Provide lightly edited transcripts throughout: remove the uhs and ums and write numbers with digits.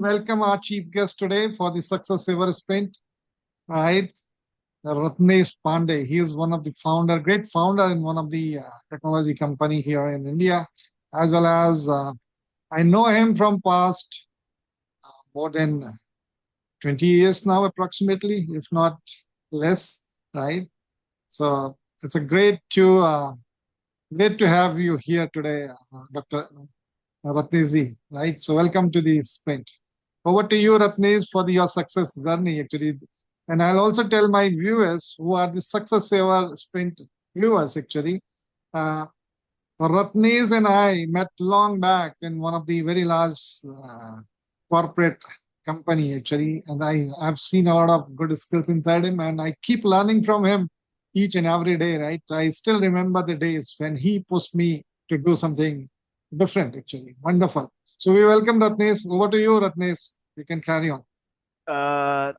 welcome our chief guest today for the Success Saver Sprint, right? Ratnesh Pandey. He is one of the great founder in one of the technology company here in India, as well as I know him from past more than 20 years now, approximately, if not less, right? So it's a great to have you here today, Dr. Ratnesh, right? So welcome to the sprint. Over to you, Ratnesh, for your success journey, actually. And I'll also tell my viewers who are the Success Saver Sprint viewers, actually. Uh, Ratnesh and I met long back in one of the very large corporate company, actually. And I've seen a lot of good skills inside him, and I keep learning from him each and every day, right? I still remember the days when he pushed me to do something different, actually. Wonderful. So we welcome Ratnesh. Over to you, Ratnesh. You can carry on.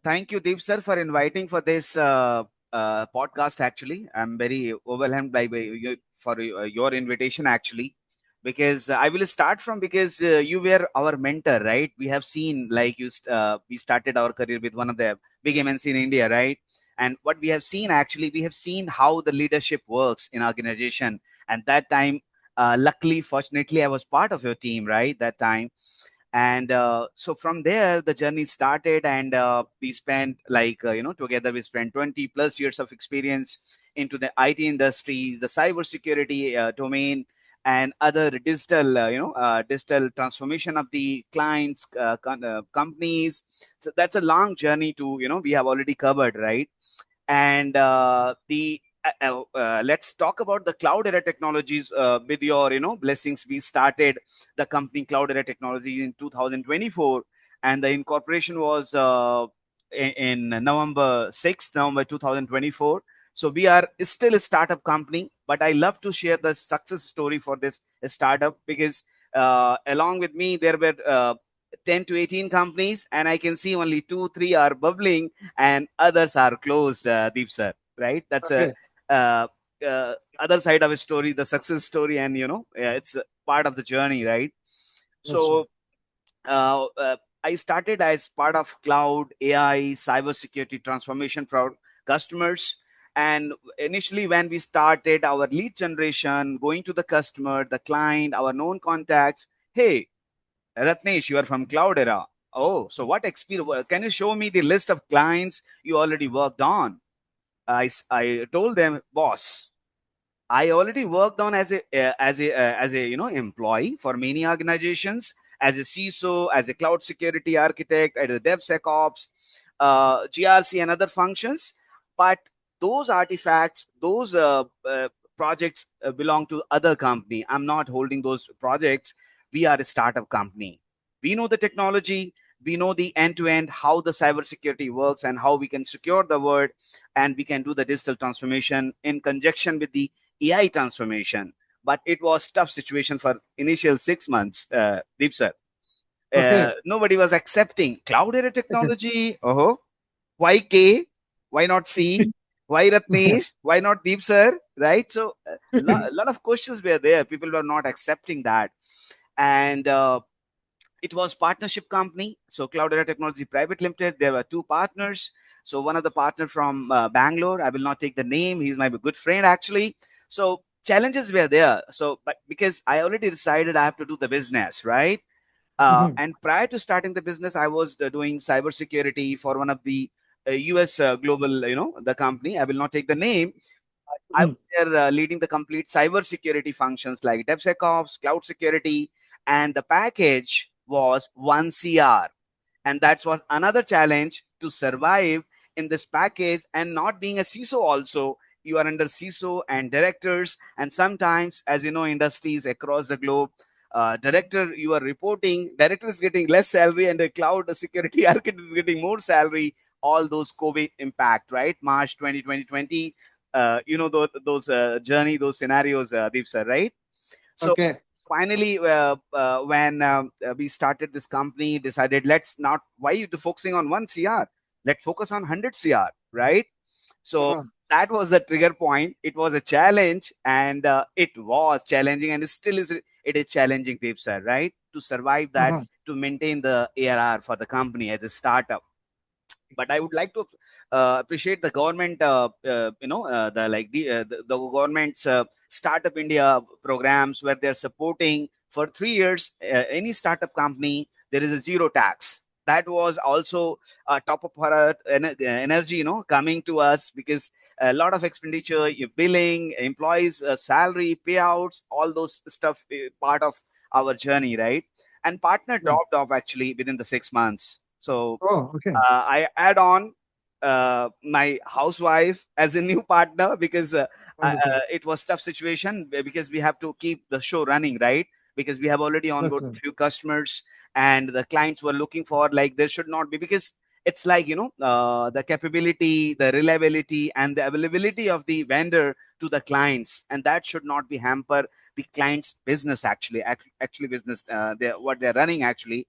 Thank you, Deep sir, for inviting for this podcast. Actually, I'm very overwhelmed for your invitation. Actually, because I will start from because you were our mentor, right? We have seen like we started our career with one of the big MNC in India, right? And what we have seen actually, we have seen how the leadership works in organization. And that time, luckily, fortunately, I was part of your team, right? That time, and so from there the journey started, and we spent together we spent 20 plus years of experience into the IT industry, the cyber security domain, and other digital digital transformation of the clients, companies. So that's a long journey to we have already covered, right? And the let's talk about the cloud era technologies. With your blessings, we started the company Cloud Era Technology in 2024, and the incorporation was in November 2024. So we are still a startup company, but I love to share the success story for this startup, because along with me there were 10 to 18 companies, and I can see only 2 3 are bubbling and others are closed, Deep sir, right? That's a Okay. uh, other side of a story, the success story, and it's a part of the journey, right? That's right. So I started as part of cloud AI cybersecurity transformation for our customers. And initially, when we started our lead generation, going to the customer, the client, our known contacts, hey, Ratnesh, you are from Cloud Era. Oh, so what experience? Can you show me the list of clients you already worked on? I told them, boss, I already worked on as a employee for many organizations, as a CISO, as a cloud security architect, as a DevSecOps, GRC, and other functions. But those artifacts, those projects belong to other company. I'm not holding those projects. We are a startup company. We know the technology. We know the end-to-end how the cybersecurity works and how we can secure the world, and we can do the digital transformation in conjunction with the AI transformation. But it was tough situation for initial 6 months, Deep sir. Okay. Nobody was accepting cloud era technology. Oh, why K? Why not C? Why Ratnesh? Why not Deep sir? Right? So a lot of questions were there. People were not accepting that, and it was partnership company. So Cloud Era Technology Private Limited, there were two partners. So one of the partner from Bangalore, I will not take the name, he's my good friend actually. So challenges were there. So but because I already decided I have to do the business, right? Mhm. And prior to starting the business, I was doing cybersecurity for one of the US global, the company, I will not take the name. I was Mhm. there leading the complete cybersecurity functions like DevSecOps, cloud security, and the package was 1 CR. And that was another challenge to survive in this package, and not being a CISO also. You are under CISO and directors, and sometimes, as you know, industries across the globe, director you are reporting, director is getting less salary, and the cloud security architect is getting more salary. All those COVID impact, right? March 2020, those journey, those scenarios, Deep sir, right? So Okay. finally, when we started this company, decided let's not why you focusing on 1 CR, let's focus on 100 CR, right? So Uh-huh. that was the trigger point. It was a challenge, and it was challenging, and it still is. It is challenging, Deep sir, right? To survive that Uh-huh. to maintain the ARR for the company as a startup. But I would like to appreciate the government, the government's Startup India programs where they're supporting for 3 years any startup company. There is a zero tax. That was also top of our energy, coming to us, because a lot of expenditure, billing, employees, salary, payouts, all those stuff part of our journey, right? And partner Yeah. dropped off actually within the 6 months. So Oh, okay. I add on my housewife as a new partner, because Wonderful. it was tough situation, because we have to keep the show running, right? Because we have already That's onboarded right. few customers, and the clients were looking for, like, there should not be, because it's like, the capability, the reliability, and the availability of the vendor to the clients, and that should not be hamper the client's business, actually business, what they're running actually.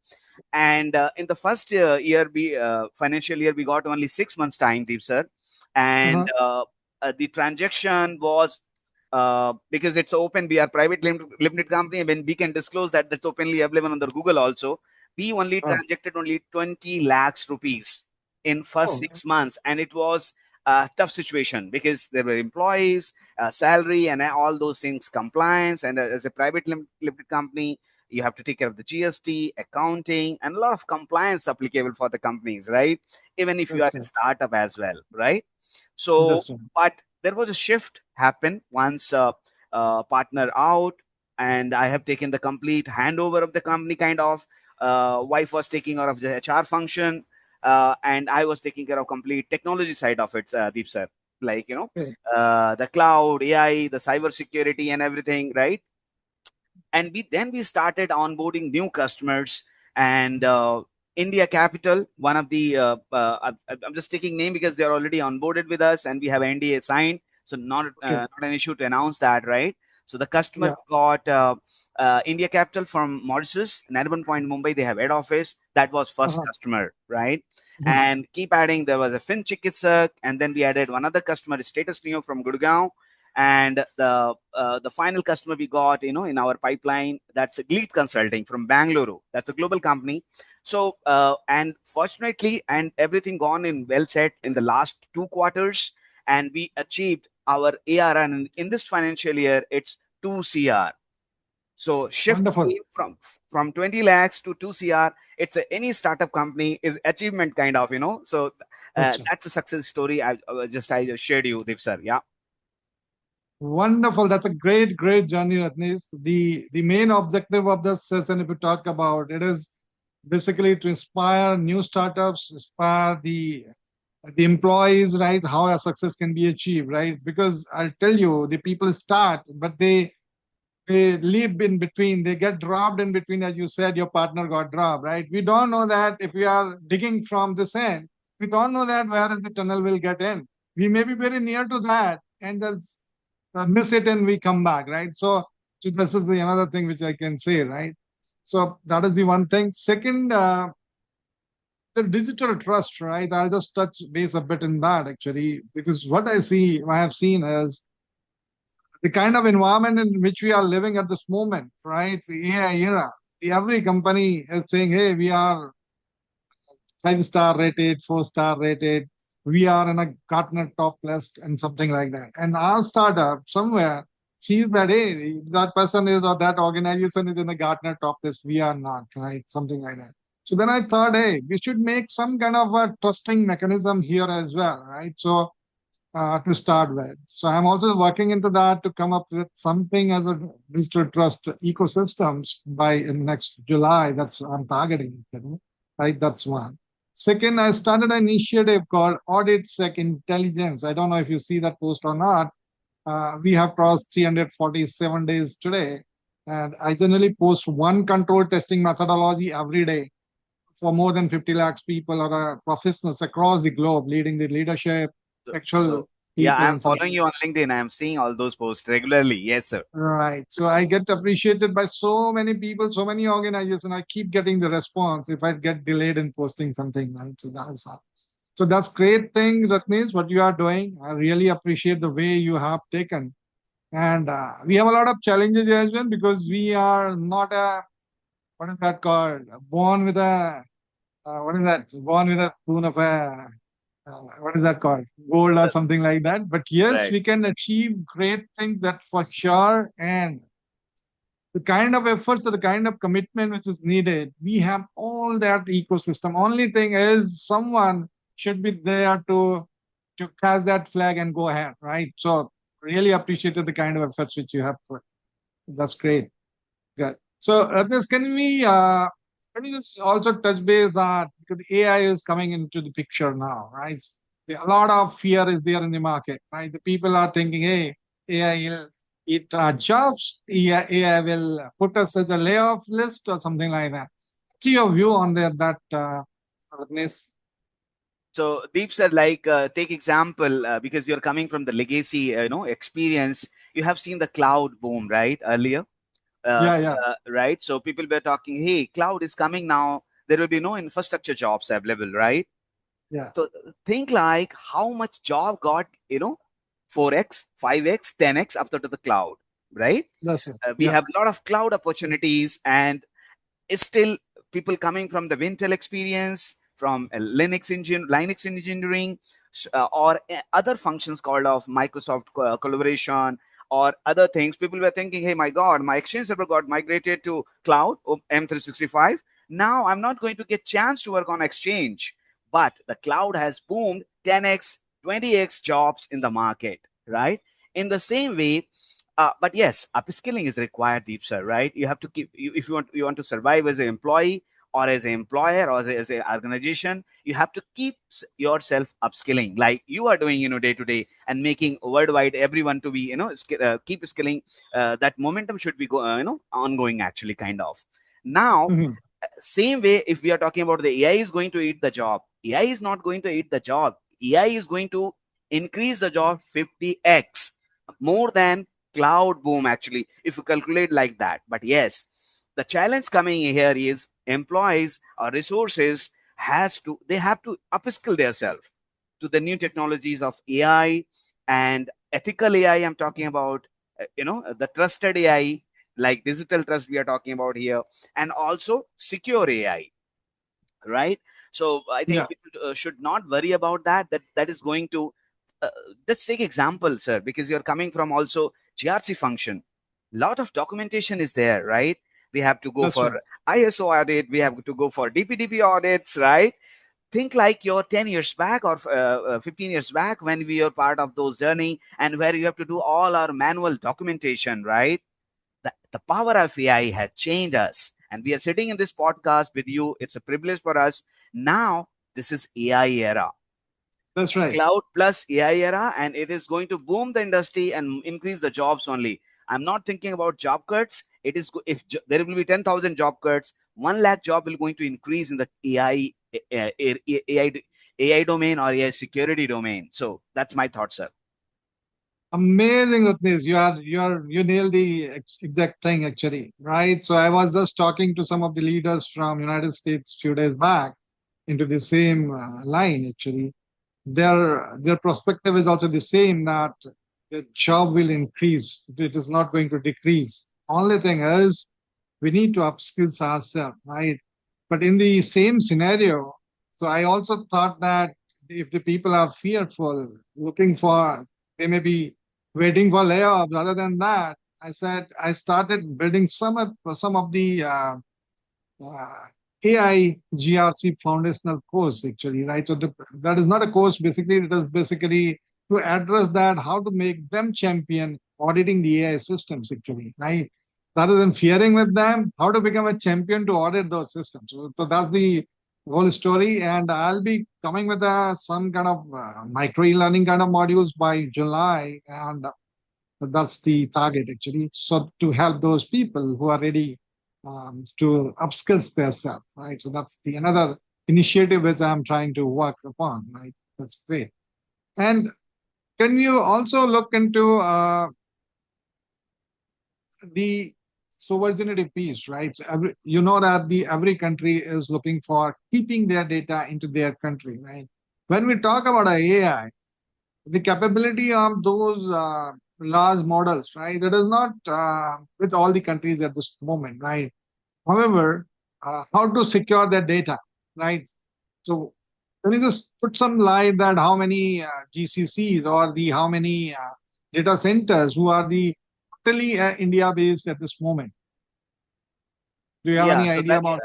And in the first year, we financial year, we got only 6 months time, Deep sir. And Uh-huh. the transaction was, because it's open, we are private limited company, and when we can disclose that, that's openly available on the Google also. We only Uh, transacted only 20 lakhs rupees in first oh, 6 months, and it was a tough situation, because there were employees, salary, and all those things, compliance, and as a private limited company, you have to take care of the GST, accounting, and a lot of compliance applicable for the companies, right? Even if you are that's a right. startup as well, right? So, That's right. but there was a shift happen once partner out, and I have taken the complete handover of the company, kind of. Wife was taking care of the HR function, and I was taking care of complete technology side of it, Deep sir. Like, Okay. the cloud, AI, the cyber security, and everything, right? And we started onboarding new customers. And India Capital, one of the I'm just taking name because they're already onboarded with us, and we have NDA signed, so Okay. not an issue to announce that, right? So the customer Yeah. got India Capital from Mauritius, Nariman Point, Mumbai. They have head office. That was first Uh-huh. customer, right? Mhm. And keep adding. There was a Fin Chikitsak, and then we added one other customer, Status Neo from Gurgaon. And the final customer we got, in our pipeline, that's Gleet Consulting from Bangalore. That's a global company. So and fortunately, and everything gone in well set in the last 2 quarters, and we achieved our ARR in this financial year. It's 2 CR. So shift Wonderful. came from 20 lakhs to 2 CR. It's any startup company is achievement, kind of, so That's right. that's a success story. I just shared you, Deep sir. Yeah. Wonderful. That's a great, great journey, Ratnesh. The main objective of this session, if we talk about it, is basically to inspire new startups, inspire the employees, right? How a success can be achieved, right? Because I'll tell you, the people start, but they leave in between. They get dropped in between, as you said, your partner got dropped, right? We don't know that if we are digging from this end, we don't know that where is the tunnel will get in. We may be very near to that and just miss it and we come back, right? So this is the another thing which I can say, right? So that is the one thing. Second, the digital trust, right? I'll just touch base a bit in that actually, because what I have seen is the kind of environment in which we are living at this moment, right? The AI era. Every company is saying, hey, we are 5 star rated, 4 star rated. We are in a Gartner top list and something like that. And our startup somewhere sees that, hey, that person is or that organization is in the Gartner top list. We are not, right? Something like that. So then I thought, hey, we should make some kind of a trusting mechanism here as well, right? So to start with. So I'm also working into that to come up with something as a digital trust ecosystems by next July. That's I'm targeting, right? That's one. Second, I started an initiative called Audit Sec Intelligence. I don't know if you see that post or not. We have crossed 347 days today. And I generally post one control testing methodology every day for more than 50 lakhs people or professionals across the globe, leading the leadership, actual So yeah, people I'm and something following you like on LinkedIn. I'm seeing all those posts regularly. Yes, sir. that. Right. So I get appreciated by so many people, so many organizations. I keep getting the response if I get delayed in posting something, right? So that is how. So that's great thing, Ratnesh, what you are doing. I really appreciate the way you have taken. And we have a lot of challenges as well because we are not a what is that called? Born with a what is that? Born with a spoon of a what is that called? Gold or something like that. But yes, Right. we can achieve great things, that for sure. And the kind of efforts or the kind of commitment which is needed, we have all that ecosystem. Only thing is someone should be there to cast that flag and go ahead, right? So really appreciated the kind of efforts which you have put. That's great. Good. So, Ratnesh, can you just also touch base that because AI is coming into the picture now, right? A lot of fear is there in the market, right? The people are thinking, hey, AI will eat our jobs, AI will put us as a layoff list or something like that. What's your view on that, Ratnesh? So Deep said, like, take example, because you're coming from the legacy, experience. You have seen the cloud boom, right? Earlier, Yeah, yeah, right? So people were talking, hey, cloud is coming now. There will be no infrastructure jobs available, right? yeah. So think like how much job got, 4x, 5x, 10x after to the cloud, right? That's it. We Yeah, have a lot of cloud opportunities, and it's still people coming from the Wintel experience, from Linux engineering, or other functions called of Microsoft collaboration or other things. People were thinking, hey, my God, my Exchange server got migrated to cloud, M365. Now I'm not going to get chance to work on Exchange, but the cloud has boomed 10x, 20x jobs in the market, right? In the same way, but yes, upskilling is required, Deep sir, right? You have to keep if you want to survive as an employee or as an employer or as an organization, you have to keep yourself upskilling like you are doing, day to day, and making worldwide everyone to be, keep skilling. That momentum should be ongoing actually, kind of. Now, mhm, same way, if we are talking about the AI is going to eat the job, AI is not going to eat the job. AI is going to increase the job 50x more than cloud boom, actually, if you calculate like that. But yes, the challenge coming here is employees or resources they have to upskill themselves to the new technologies of AI and ethical AI. I'm talking about, the trusted AI, like digital trust we are talking about here, and also secure AI, right? So I think yeah. people should not worry about that. That is going to. Uh, let's take example, sir, because you're coming from also GRC function. Lot of documentation is there, right? We have to go That's for right. ISO audit. We have to go for DPDP audits, right? Think like you're 10 years back or 15 years back when we were part of those journey, and where you have to do all our manual documentation, right? The power of AI has changed us. And we are sitting in this podcast with you. It's a privilege for us. Now, this is AI era, That's right. cloud plus AI era, and it is going to boom the industry and increase the jobs only. I'm not thinking about job cuts. It is if there will be 10,000 job cuts, 1 lakh job will going to increase in the AI domain or AI security domain. So that's my thought, sir. Amazing, Ratnesh. You nailed the exact thing actually, right? So I was just talking to some of the leaders from United States few days back into the same line actually. Their perspective is also the same, that the job will increase. It is not going to decrease. Only thing is we need to upskill ourselves, right? But in the same scenario, so I also thought that if the people are fearful, looking for, they may be waiting for layoff. Rather than that, I said I started building some of the AI GRC foundational course actually, right? So that is not a course. Basically, it is basically to address that how to make them champion auditing the AI systems actually, right? Rather than fearing with them, how to become a champion to audit those systems. So that's the whole story. And I'll be coming with some kind of micro e-learning kind of modules by July, and that's the target actually. So to help those people who are ready to upskill themselves, right? So that's the another initiative which I'm trying to work upon, right? That's great. And can you also look into the sovereignty piece, right? So you know that the every country is looking for keeping their data into their country, right? When we talk about AI, the capability of those large models, right? It is not with all the countries at this moment, right? However, how to secure their data, right? So can you just put some light that how many GCCs or the how many data centers who are the totally India based at this moment? Do you have Yeah, any so idea that's about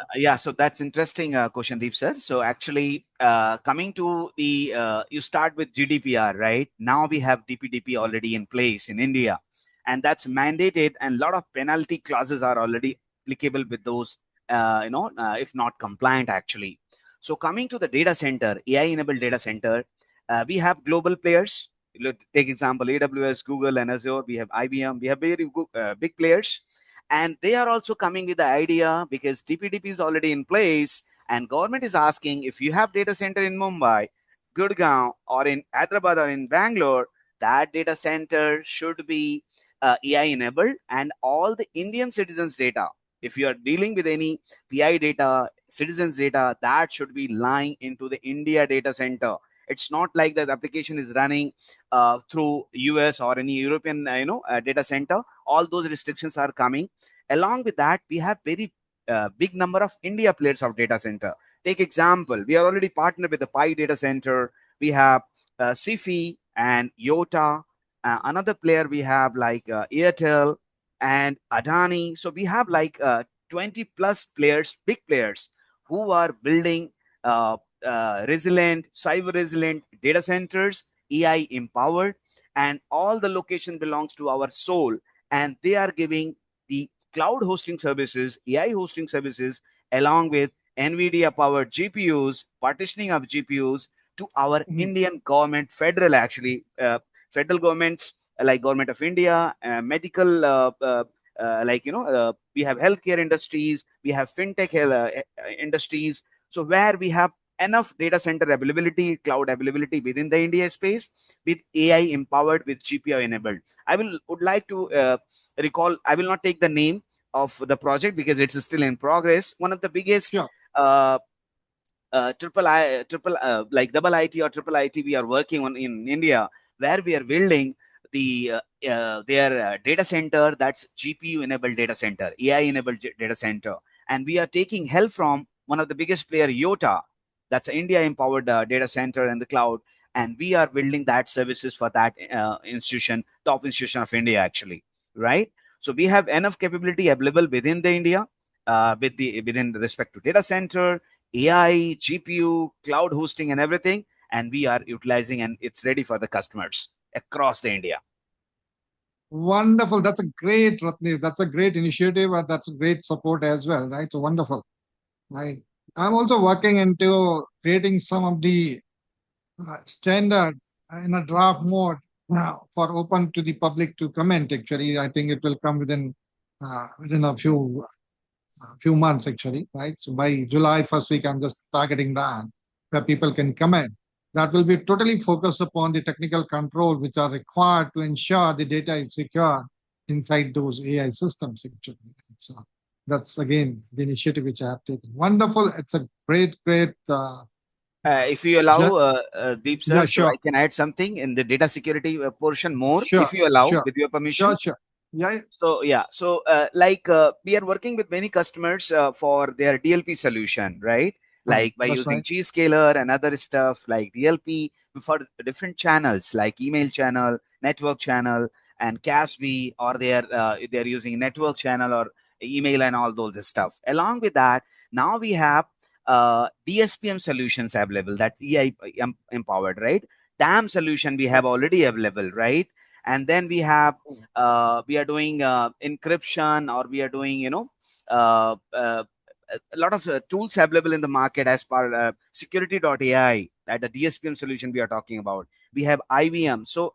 it? interesting question, Deep sir. So actually, coming to the you start with GDPR, right? Now we have DPDP already in place in India, and that's mandated, and a lot of penalty clauses are already applicable with those, if not compliant actually. So coming to the data center, AI-enabled data center, we have global players. Take example AWS, Google, and Azure. We have IBM. We have very big players, and they are also coming with the idea because DPDP is already in place, and government is asking if you have data center in Mumbai, Gurgaon, or in Hyderabad or in Bangalore, that data center should be AI enabled, and all the Indian citizens data, if you are dealing with any PI data, citizens data, that should be lying into the India data center. It's not like that application is running through US or any European data center. All those restrictions are coming. Along with that, we have very big number of India players of data center. Take example, we are already partnered with the Pi data center. We have Sifi and Yota. Another player we have like Airtel and Adani. So we have like 20 plus players, big players, who are building resilient, cyber resilient data centers, AI empowered, and all the location belongs to our soul, and they are giving the cloud hosting services, AI hosting services, along with NVIDIA powered GPUs, partitioning of GPUs to our Mhm. Indian government, federal actually, federal governments like Government of India, medical, we have healthcare industries, we have fintech industries. So where we have enough data center availability, cloud availability within the India space with AI empowered with GPU enabled. I would like to recall. I will not take the name of the project because it's still in progress. One of the biggest Sure. uh, like double IT or triple IT we are working on in India, where we are building their data center, that's GPU enabled data center, AI enabled data center, and we are taking help from one of the biggest player, Yota, that's India empowered data center in the cloud, and we are building that services for that institution, top institution of India actually, right? So we have enough capability available within the India, within respect to data center, AI, GPU, cloud hosting, and everything. And we are utilizing, and it's ready for the customers across the India. Wonderful. That's a great, Ratnesh. That's a great initiative, and that's a great support as well, right? So wonderful. Right. I'm also working into creating some of the standard in a draft mode now for open to the public to comment. Actually, I think it will come within a few months actually, right? So by July first week, I'm just targeting that where people can comment. That will be totally focused upon the technical control which are required to ensure the data is secure inside those AI systems actually. So that's again the initiative which I have taken. Wonderful. It's a great If you ja- allow, Deep sir, yeah, so I sure. can add something in the data security portion more, Sure, if you allow, sure, with your sure, permission. sure. Yeah, So yeah, so we are working with many customers for their DLP solution, right? Like by that's using right. G-Scaler and other stuff like DLP for different channels like email channel, network channel, and CASB, or they're using network channel or email and all those stuff. Along with that, now we have DSPM solutions available. That's EI empowered, right? DAM solution we have already available, right? And then we are doing encryption, or we are doing a lot of tools available in the market as per security.ai, that the DSPM solution we are talking about. We have IVM. So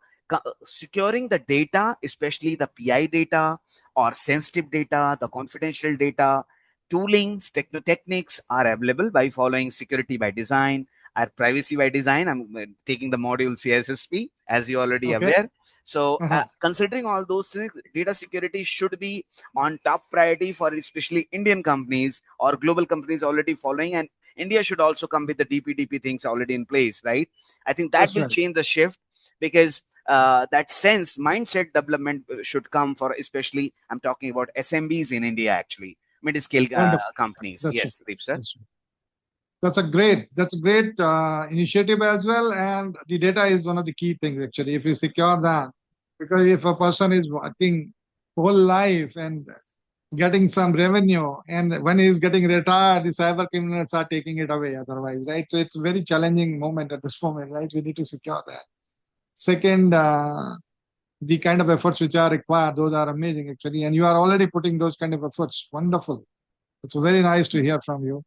securing the data, especially the PI data or sensitive data, the confidential data, toolings, techniques are available by following security by design or privacy by design. I'm taking the module CSSP, as you already Okay. aware. So, Uh-huh. considering all those things, data security should be on top priority for especially Indian companies or global companies already following, and India should also come with the DPDP things already in place, right? I think that That's will right. change the shift because that sense mindset development should come for, especially I'm talking about SMBs in India actually, mid-scale Wonderful. companies. That's true. Yes, Deep sir. That's true. That's a great initiative as well. And the data is one of the key things actually. If you secure that, because if a person is working whole life and getting some revenue, and when he's getting retired, the cyber criminals are taking it away otherwise, right? So it's a very challenging moment at this moment, right? We need to secure that. Second, the kind of efforts which are required, those are amazing actually. And you are already putting those kind of efforts. Wonderful. It's very nice to hear from you.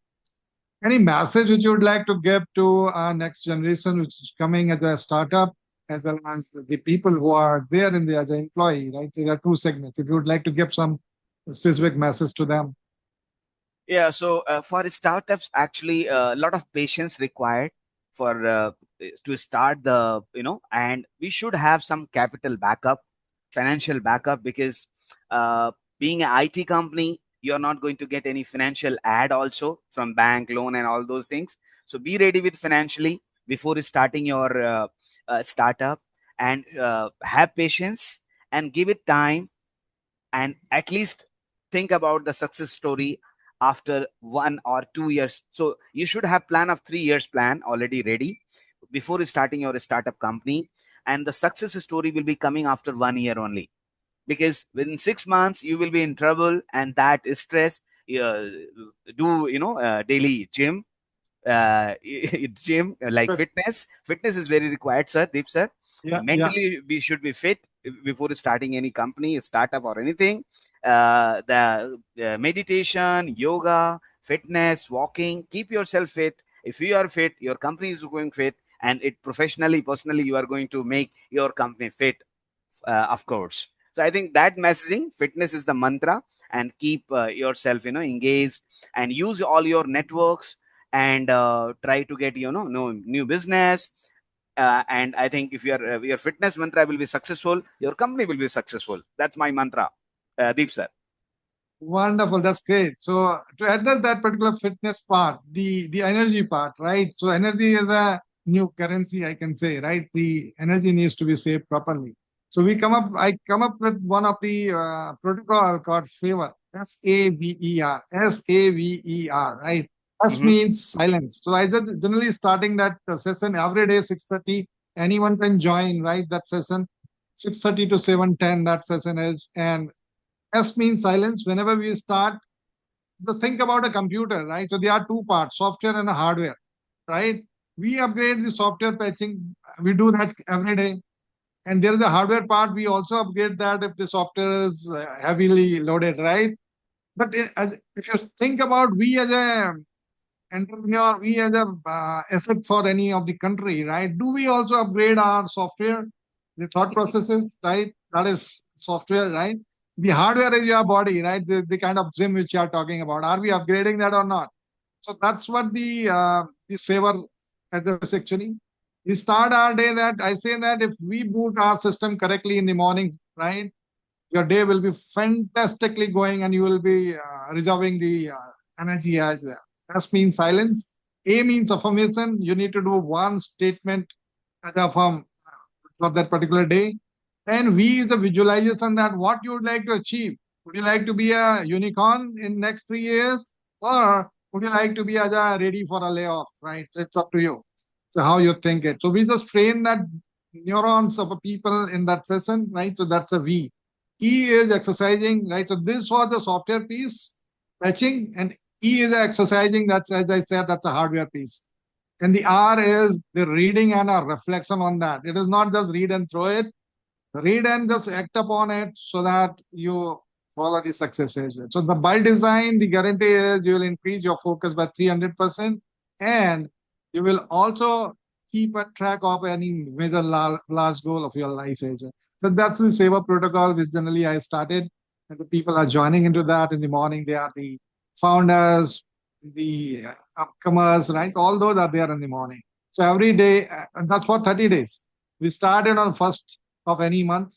Any message which you would like to give to our next generation, which is coming as a startup, as well as the people who are there in the as an employee, right? There are two segments. If you would like to give some specific message to them. Yeah, so for startups, actually, a lot of patience required for to start the, and we should have some capital backup, financial backup, because being an IT company, you're not going to get any financial aid also from bank loan and all those things. So be ready with financially before starting your startup, and have patience and give it time, and at least think about the success story after 1 or 2 years. So you should have plan of 3 years plan already ready before starting your startup company, and the success story will be coming after 1 year only, because within 6 months you will be in trouble, and that is stress. Do daily gym, gym, like Good. fitness is very required, sir, Deep sir. Yeah, yeah. Mentally we should be fit before starting any company, startup, or anything. The meditation, yoga, fitness, walking, keep yourself fit. If you are fit, your company is going fit, and it professionally, personally, you are going to make your company fit, of course. So I think that messaging, fitness is the mantra, and keep yourself, engaged, and use all your networks, and try to get, no new business. And I think if your fitness mantra will be successful, your company will be successful. That's my mantra, Deep sir. Wonderful. That's great. So to address that particular fitness part, the energy part, right? So energy is a new currency, I can say, right? The energy needs to be saved properly. So I come up with one of the protocol called SAVER, SAVER, SAVER, right? S Hmm. means silence. So I generally starting that session every day 6:30. Anyone can join, right? That session 6:30 to 7:10. That session is, and S means silence. Whenever we start, just think about a computer, right? So there are two parts, software and hardware, right? We upgrade the software patching. We do that every day. And there is a hardware part. We also upgrade that if the software is heavily loaded, right? But if you think about we as a entrepreneur, we as a asset for any of the country, right? Do we also upgrade our software, the thought processes, right? That is software, right? The hardware is your body, right? The kind of gym which you are talking about. Are we upgrading that or not? So that's what the saver address actually. We start our day that I say that if we boot our system correctly in the morning, right? Your day will be fantastically going, and you will be reserving the energy as well. S means silence. A means affirmation. You need to do one statement as affirm for that particular day. And V is a visualization that what you would like to achieve. Would you like to be a unicorn in next 3 years, or would you like to be as a ready for a layoff? Right, it's up to you. So how you think it. So we just train that neurons of a people in that session, right? So that's a V. E is exercising, right? So this was the software piece, patching, and E is exercising. That's, as I said, that's a hardware piece. And the R is the reading and a reflection on that. It is not just read and throw it. Read and just act upon it so that you follow the success as well. So the by design, the guarantee is you will increase your focus by 300%, and you will also keep a track of any major last goal of your life as well. So that's the Saver protocol, which generally I started, and the people are joining into that in the morning. They are the founders, the upcomers, right? All those are there in the morning. So every day, and that's for 30 days. We started on first of any month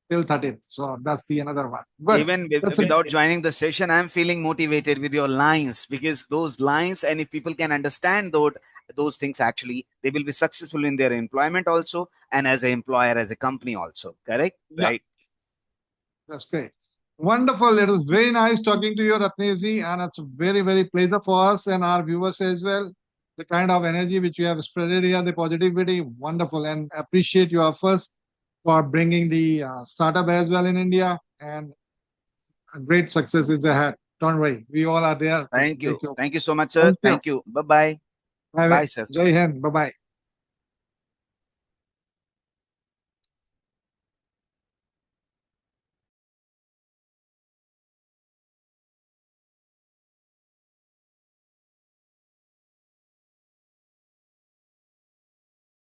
till 30th. So that's the another one. Good. Even That's a without joining the session, I'm feeling motivated with your lines, because those lines, and if people can understand those things, actually they will be successful in their employment also, and as an employer, as a company also, correct, yeah, right? that's great. Wonderful. It was very nice talking to you, Ratnesh, and it's a very, very pleasure for us and our viewers as well. The kind of energy which you have spread here, the positivity, wonderful, and appreciate your efforts for bringing the startup as well in India. And a great success is ahead. Don't worry, we all are there to Thank you. make you. Thank you so much, sir. Thank you. Thank you. Bye bye. Have Bye, it. sir. Jai Hind. Bye bye.